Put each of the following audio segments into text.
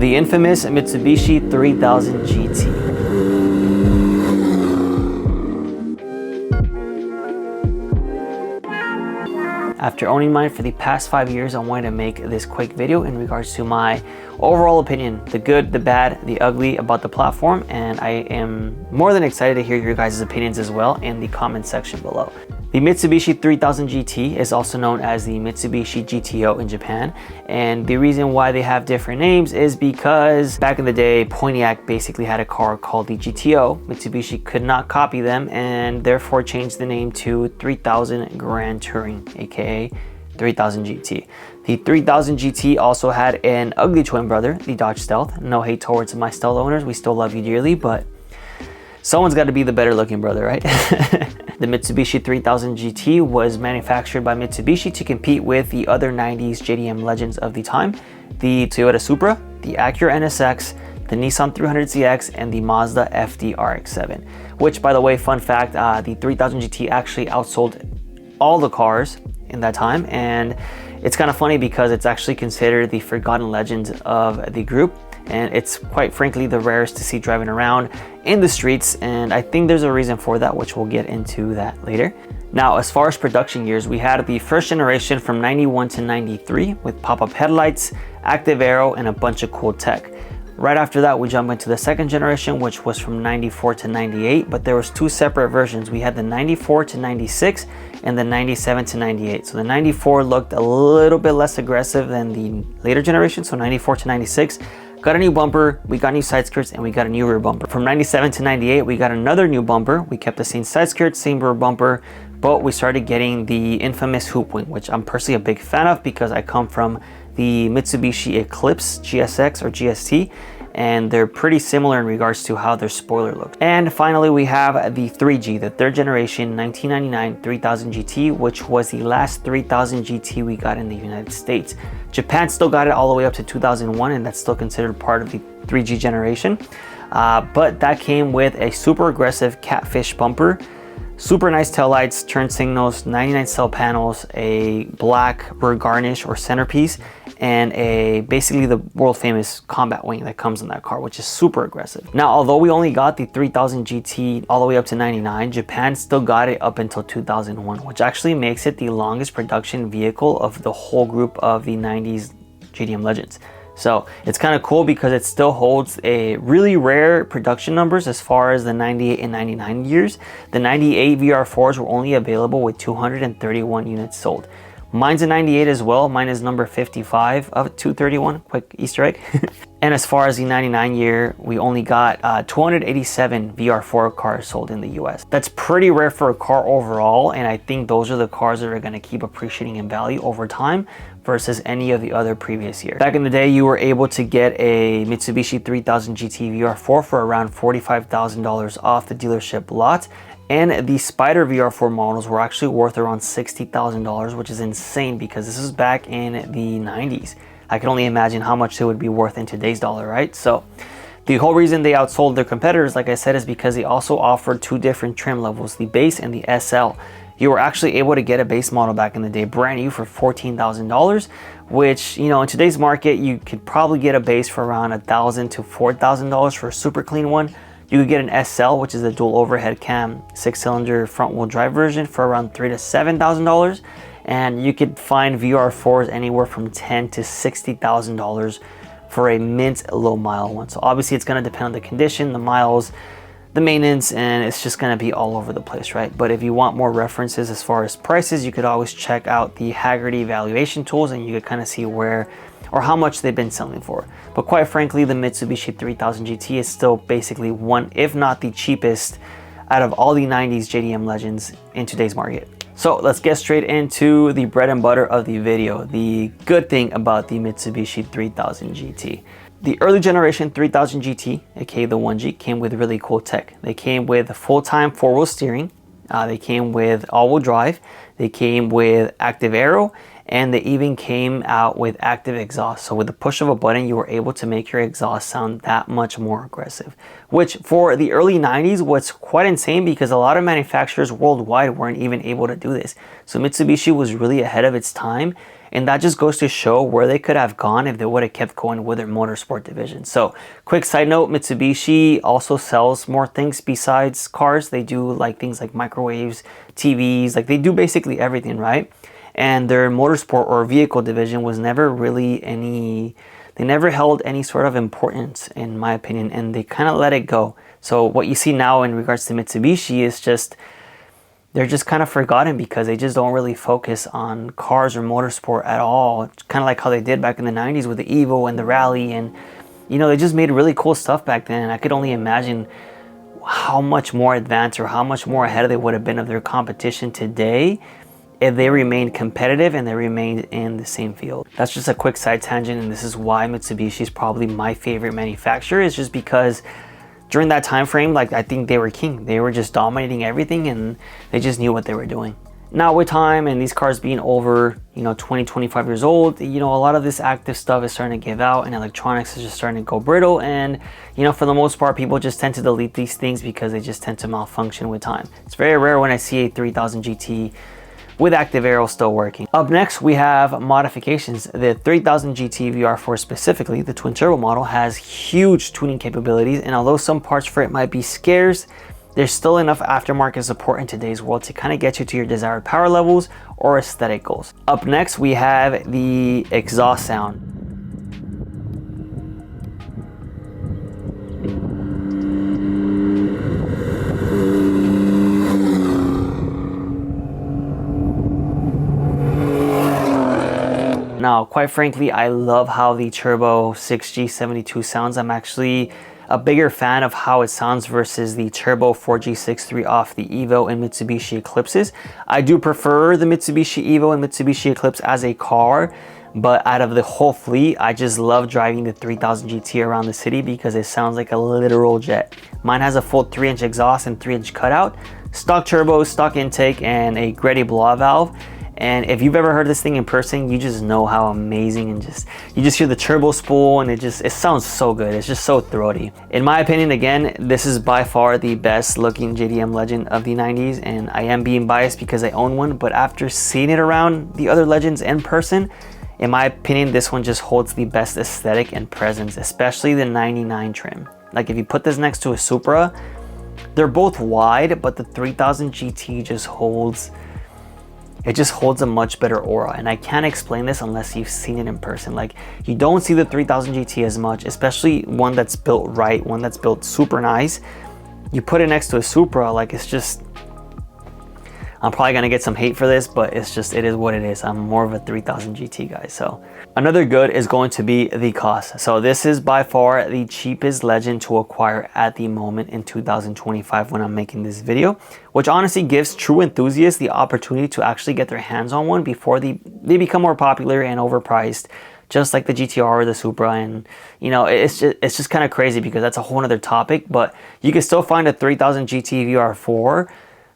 The infamous Mitsubishi 3000 GT. After owning mine for the past 5 years, I wanted to make this quick video in regards to my overall opinion, the good, the bad, the ugly about the platform, and I am more than excited to hear your guys' opinions as well in the comment section below. The Mitsubishi 3000 GT is also known as the Mitsubishi GTO in Japan, and the reason why they have different names is because back in the day, Pontiac basically had a car called the GTO. Mitsubishi could not copy them and therefore changed the name to 3000 Grand Touring, aka 3000 GT. The 3000 GT also had an ugly twin brother, the Dodge Stealth. No hate towards my Stealth owners, we still love you dearly, but someone's got to be the better looking brother, right? The Mitsubishi 3000 GT was manufactured by Mitsubishi to compete with the other 90s JDM legends of the time, the Toyota Supra, the Acura NSX, the Nissan 300ZX, and the Mazda FD RX-7. Which, by the way, fun fact, the 3000 GT actually outsold all the cars in that time, and it's kind of funny because it's actually considered the forgotten legend of the group, and it's quite frankly the rarest to see driving around in the streets, and I think there's a reason for that, which we'll get into that later. Now, as far as production years, we had the first generation from 91 to 93 with pop-up headlights, active aero, and a bunch of cool tech. Right after that, we jump into the second generation, which was from 94 to 98, but there was two separate versions. We had the 94 to 96 and the 97 to 98. So the 94 looked a little bit less aggressive than the later generation, so 94 to 96. Got a new bumper, we got new side skirts, and we got a new rear bumper. From 97 to 98, we got another new bumper. We kept the same side skirt, same rear bumper, but we started getting the infamous hoop wing, which I'm personally a big fan of because I come from the Mitsubishi Eclipse GSX or GST, and they're pretty similar in regards to how their spoiler looks. And finally, we have the 3G, the third generation 1999 3000 GT, which was the last 3000 GT we got in the United States. Japan still got it all the way up to 2001, and that's still considered part of the 3G generation. But that came with a super aggressive catfish bumper, super nice taillights, turn signals, 99 cell panels, a black rear garnish or centerpiece, and basically the world famous combat wing that comes in that car, which is super aggressive. Now, although we only got the 3000 GT all the way up to 99, Japan still got it up until 2001, which actually makes it the longest production vehicle of the whole group of the 90s JDM legends. So it's kind of cool because it still holds a really rare production numbers as far as the 98 and 99 years. The 98 VR4s were only available with 231 units sold. Mine's a 98 as well. Mine is number 55 of 231, quick Easter egg. And as far as the 99 year, we only got 287 VR4 cars sold in the US. That's pretty rare for a car overall, and I think those are the cars that are gonna keep appreciating in value over time versus any of the other previous years. Back in the day, you were able to get a Mitsubishi 3000 GT VR4 for around $45,000 off the dealership lot. And the Spider VR4 models were actually worth around $60,000, which is insane because this is back in the 90s. I can only imagine how much it would be worth in today's dollar, right? So the whole reason they outsold their competitors, like I said, is because they also offered two different trim levels, the base and the SL. You were actually able to get a base model back in the day, brand new, for $14,000, which, you know, in today's market, you could probably get a base for around $1,000 to $4,000 for a super clean one. You could get an SL, which is a dual overhead cam 6-cylinder front wheel drive version, for around $3,000 to $7,000, and you could find VR4s anywhere from $10,000 to $60,000 for a mint low mile one. So obviously it's going to depend on the condition, the miles, the maintenance, and it's just going to be all over the place, right? But if you want more references as far as prices, you could always check out the Haggerty valuation tools, and you could kind of see where or how much they've been selling for. But quite frankly, the Mitsubishi 3000 GT is still basically one, if not the cheapest, out of all the 90s JDM legends in today's market. So let's get straight into the bread and butter of the video, the good thing about the Mitsubishi 3000 GT. The early generation 3000 GT, aka the 1G, came with really cool tech. They came with full-time four-wheel steering, they came with all-wheel drive, they came with active aero, and they even came out with active exhaust. So with the push of a button, you were able to make your exhaust sound that much more aggressive, which for the early 90s was quite insane because a lot of manufacturers worldwide weren't even able to do this. So Mitsubishi was really ahead of its time And that just goes to show where they could have gone if they would have kept going with their motorsport division. So quick side note, Mitsubishi also sells more things besides cars. They do like things like microwaves, TVs, like they do basically everything, right? And their motorsport or vehicle division was never really they never held any sort of importance, in my opinion, and they kind of let it go. So what you see now in regards to Mitsubishi is just, they're just kind of forgotten because they just don't really focus on cars or motorsport at all. It's kind of like how they did back in the 90s with the Evo and the Rally, and you know, they just made really cool stuff back then. And I could only imagine how much more advanced or how much more ahead they would have been of their competition today if they remained competitive and they remained in the same field. That's just a quick side tangent, and this is why Mitsubishi is probably my favorite manufacturer, is just because during that time frame, like, I think they were king. They were just dominating everything, and they just knew what they were doing. Now with time and these cars being over, you know, 20, 25 years old, you know, a lot of this active stuff is starting to give out, and electronics is just starting to go brittle. And, you know, for the most part, people just tend to delete these things because they just tend to malfunction with time. It's very rare when I see a 3000 GT with active aero still working. Up next, we have modifications. The 3000 GT VR4 specifically, the twin turbo model, has huge tuning capabilities, and although some parts for it might be scarce, there's still enough aftermarket support in today's world to kind of get you to your desired power levels or aesthetic goals. Up next, we have the exhaust sound. Now, quite frankly, I love how the Turbo 6G72 sounds. I'm actually a bigger fan of how it sounds versus the Turbo 4G63 off the Evo and Mitsubishi Eclipses. I do prefer the Mitsubishi Evo and Mitsubishi Eclipse as a car, but out of the whole fleet, I just love driving the 3000 GT around the city because it sounds like a literal jet. Mine has a full 3-inch exhaust and 3-inch cutout, stock turbo, stock intake, and a Greddy blowout valve. And if you've ever heard this thing in person, you just know how amazing, and you just hear the turbo spool, and it sounds so good. It's just so throaty. In my opinion, again, this is by far the best looking JDM Legend of the 90s, and I am being biased because I own one, but after seeing it around the other Legends in person, in my opinion, this one just holds the best aesthetic and presence, especially the 99 trim. Like, if you put this next to a Supra, they're both wide, but the 3000 GT just holds a much better aura, and I can't explain this unless you've seen it in person. Like, you don't see the 3000 GT as much, especially one that's built right, one that's built super nice. You put it next to a Supra, like, it's just, I'm probably gonna get some hate for this, but it is what it is. I'm more of a 3000 GT guy. So another good is going to be the cost. So this is by far the cheapest Legend to acquire at the moment in 2025 when I'm making this video, which honestly gives true enthusiasts the opportunity to actually get their hands on one before they become more popular and overpriced, just like the GTR or the Supra. And you know, it's just kind of crazy because that's a whole other topic, but you can still find a 3000 GT VR4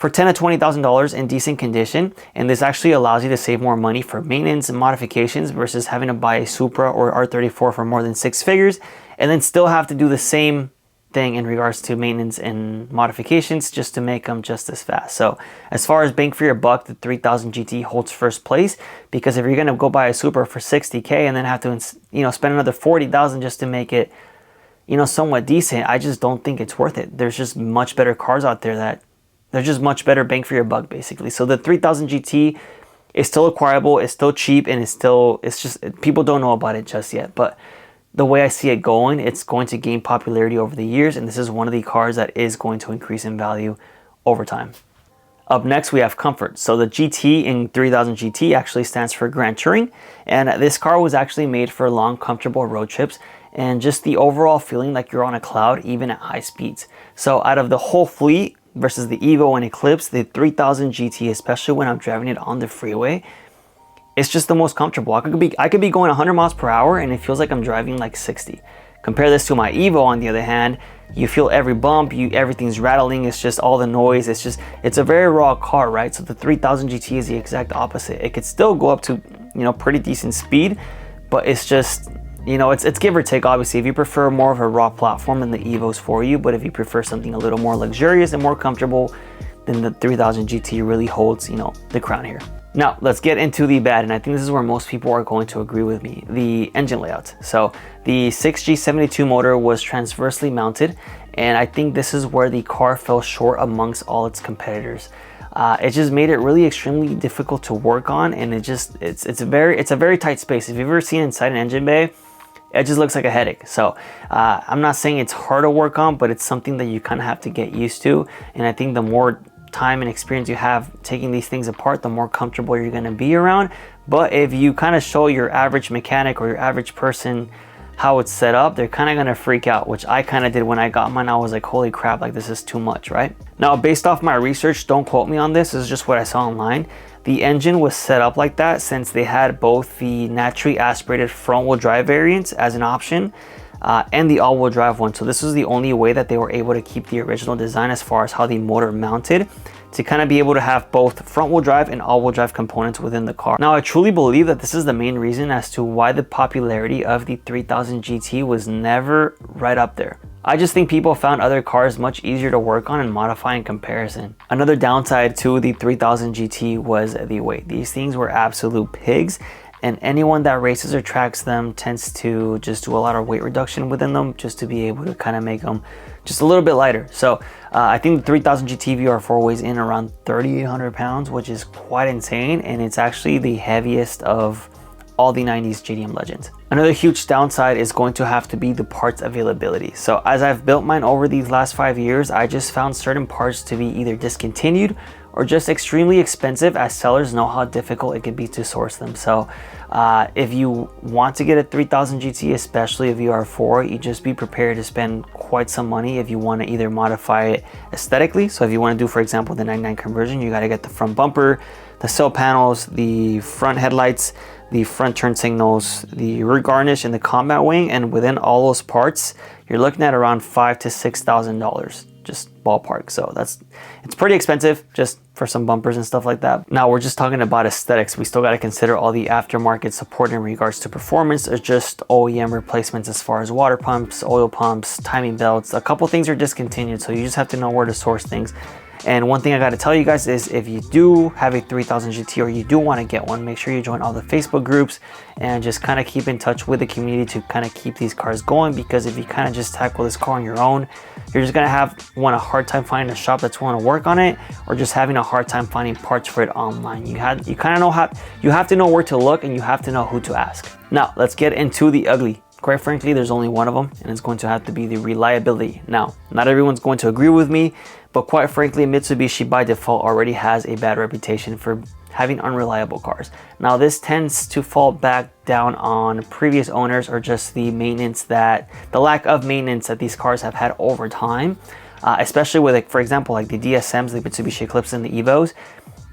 for $10,000 to $20,000 in decent condition, and this actually allows you to save more money for maintenance and modifications versus having to buy a Supra or R34 for more than 6 figures and then still have to do the same thing in regards to maintenance and modifications just to make them just as fast. So as far as bang for your buck, the 3000 GT holds first place, because if you're going to go buy a Supra for $60K and then have to, you know, spend another $40,000 just to make it, you know, somewhat decent, I just don't think it's worth it. There's just much better cars out there that they're just much better bang for your buck, basically. So the 3000 GT is still acquirable, it's still cheap, and it's just, people don't know about it just yet. But the way I see it going, it's going to gain popularity over the years, and this is one of the cars that is going to increase in value over time. Up next, we have comfort. So the GT in 3000 GT actually stands for Grand Touring, and this car was actually made for long, comfortable road trips and just the overall feeling like you're on a cloud, even at high speeds. So out of the whole fleet, versus the Evo and Eclipse, the 3000 GT, especially when I'm driving it on the freeway, it's just the most comfortable. I could be going 100 miles per hour and it feels like I'm driving like 60. Compare this to my Evo, on the other hand, you feel every bump, everything's rattling, it's just all the noise, it's a very raw car, right? So the 3000 GT is the exact opposite. It could still go up to, you know, pretty decent speed, but it's just, you know, it's give or take. Obviously, if you prefer more of a raw platform, then the Evo's for you, but if you prefer something a little more luxurious and more comfortable, then the 3000 GT really holds, you know, the crown here. Now let's get into the bad, and I think this is where most people are going to agree with me, the engine layout. So the 6G72 motor was transversely mounted, and I think this is where the car fell short amongst all its competitors. It just made it really extremely difficult to work on, and it's a very tight space. If you've ever seen inside an engine bay, it just looks like a headache. So I'm not saying it's hard to work on, but it's something that you kind of have to get used to. And I think the more time and experience you have taking these things apart, the more comfortable you're going to be around. But if you kind of show your average mechanic or your average person how it's set up, they're kind of going to freak out, which I kind of did when I got mine. I was like, holy crap, like this is too much, right? Now, based off my research, don't quote me on this, is just what I saw online. The engine was set up like that since they had both the naturally aspirated front wheel drive variants as an option and the all-wheel drive one. So this was the only way that they were able to keep the original design as far as how the motor mounted, to kind of be able to have both front wheel drive and all wheel drive components within the car. Now, I truly believe that this is the main reason as to why the popularity of the 3000 GT was never right up there. I just think people found other cars much easier to work on and modify in comparison. Another downside to the 3000 GT was the weight. These things were absolute pigs, and anyone that races or tracks them tends to just do a lot of weight reduction within them just to be able to kind of make them just a little bit lighter. So I think the 3000 GT VR4 weighs in around 3,800 pounds, which is quite insane, and it's actually the heaviest of all the 90s JDM legends. Another huge downside is going to have to be the parts availability. So as I've built mine over these last 5 years, I just found certain parts to be either discontinued or just extremely expensive, as sellers know how difficult it can be to source them. So if you want to get a 3000 GT, especially a VR4, you just be prepared to spend quite some money if you want to either modify it aesthetically. So if you want to do, for example, the 99 conversion, you got to get the front bumper, the sill panels, the front headlights, the front turn signals, the rear garnish, and the combat wing. And within all those parts, you're looking at around $5,000 to $6,000, just ballpark. So it's pretty expensive just for some bumpers and stuff like that. Now we're just talking about aesthetics. We still got to consider all the aftermarket support in regards to performance, or just OEM replacements as far as water pumps, oil pumps, timing belts. A couple things are discontinued, so you just have to know where to source things. And one thing I got to tell you guys is, if you do have a 3000 GT or you do want to get one, make sure you join all the Facebook groups and just kind of keep in touch with the community to kind of keep these cars going. Because if you kind of just tackle this car on your own, you're just going to have a hard time finding a shop that's willing to work on it, or just having a hard time finding parts for it online. You kind of know you have to know where to look, and you have to know who to ask. Now let's get into the ugly. Quite frankly, there's only one of them, and it's going to have to be the reliability. Now, not everyone's going to agree with me, but quite frankly, Mitsubishi by default already has a bad reputation for having unreliable cars. Now, this tends to fall back down on previous owners, or just the lack of maintenance that these cars have had over time, especially with, for example, like the DSMs, the Mitsubishi Eclipse, and the Evos.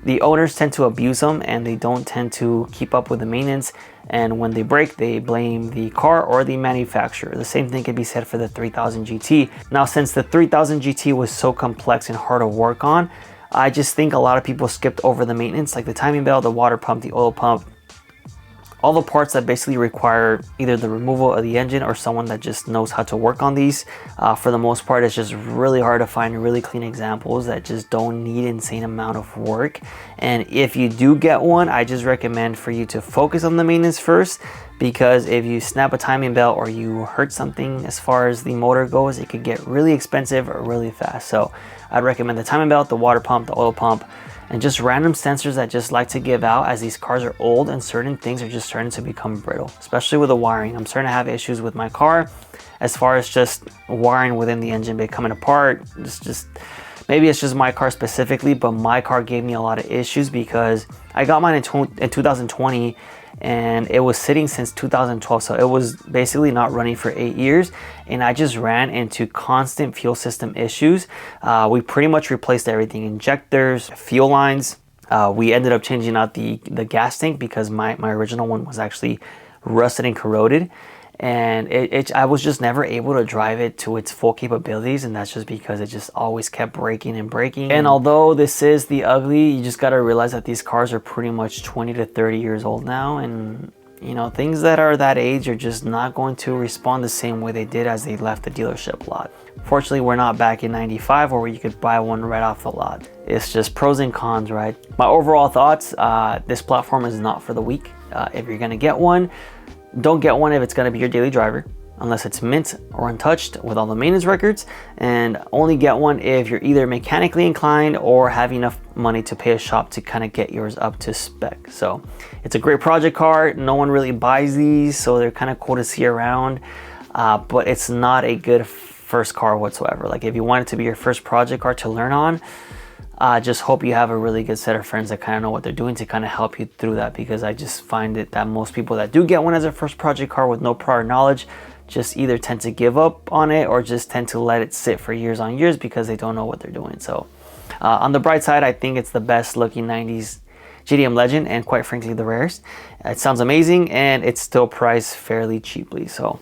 The owners tend to abuse them, and they don't tend to keep up with the maintenance. And when they break, they blame the car or the manufacturer. The same thing can be said for the 3000 GT. Now, since the 3000 GT was so complex and hard to work on, I just think a lot of people skipped over the maintenance, like the timing belt, the water pump, the oil pump, all the parts that basically require either the removal of the engine or someone that just knows how to work on these. For the most part, it's just really hard to find really clean examples that just don't need insane amount of work. And if you do get one, I just recommend for you to focus on the maintenance first, because if you snap a timing belt or you hurt something as far as the motor goes, it could get really expensive or really fast. So I'd recommend the timing belt, the water pump, the oil pump, and just random sensors that just like to give out, as these cars are old and certain things are just starting to become brittle, especially with the wiring. I'm starting to have issues with my car as far as just wiring within the engine bay coming apart. Maybe it's just my car specifically, but my car gave me a lot of issues because I got mine in 2020, and it was sitting since 2012, so it was basically not running for 8 years, and I just ran into constant fuel system issues. We pretty much replaced everything: injectors, fuel lines. We ended up changing out the gas tank because my original one was actually rusted and corroded, and I was just never able to drive it to its full capabilities, and that's just because it just always kept breaking and breaking. And although this is the ugly, you just got to realize that these cars are pretty much 20 to 30 years old now, and you know, things that are that age are just not going to respond the same way they did as they left the dealership lot. Fortunately, we're not back in 95 where you could buy one right off the lot. It's just pros and cons, right? My overall thoughts, this platform is not for the weak. If you're gonna get one, don't get one if it's gonna be your daily driver, unless it's mint or untouched with all the maintenance records, and only get one if you're either mechanically inclined or have enough money to pay a shop to kind of get yours up to spec. So it's a great project car. No one really buys these, so they're kind of cool to see around, but it's not a good first car whatsoever. Like if you want it to be your first project car to learn on, just hope you have a really good set of friends that kind of know what they're doing to kind of help you through that, because I just find it that most people that do get one as a first project car with no prior knowledge just either tend to give up on it or just tend to let it sit for years on years because they don't know what they're doing. So on the bright side, I think it's the best looking 90s GDM Legend, and quite frankly the rarest. It sounds amazing, and it's still priced fairly cheaply. So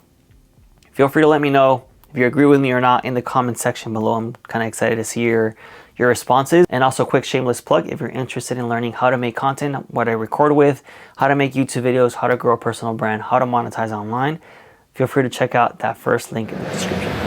feel free to let me know if you agree with me or not in the comment section below. I'm kind of excited to see your responses. And also, quick shameless plug, if you're interested in learning how to make content, what I record with, how to make YouTube videos, how to grow a personal brand, how to monetize online, feel free to check out that first link in the description.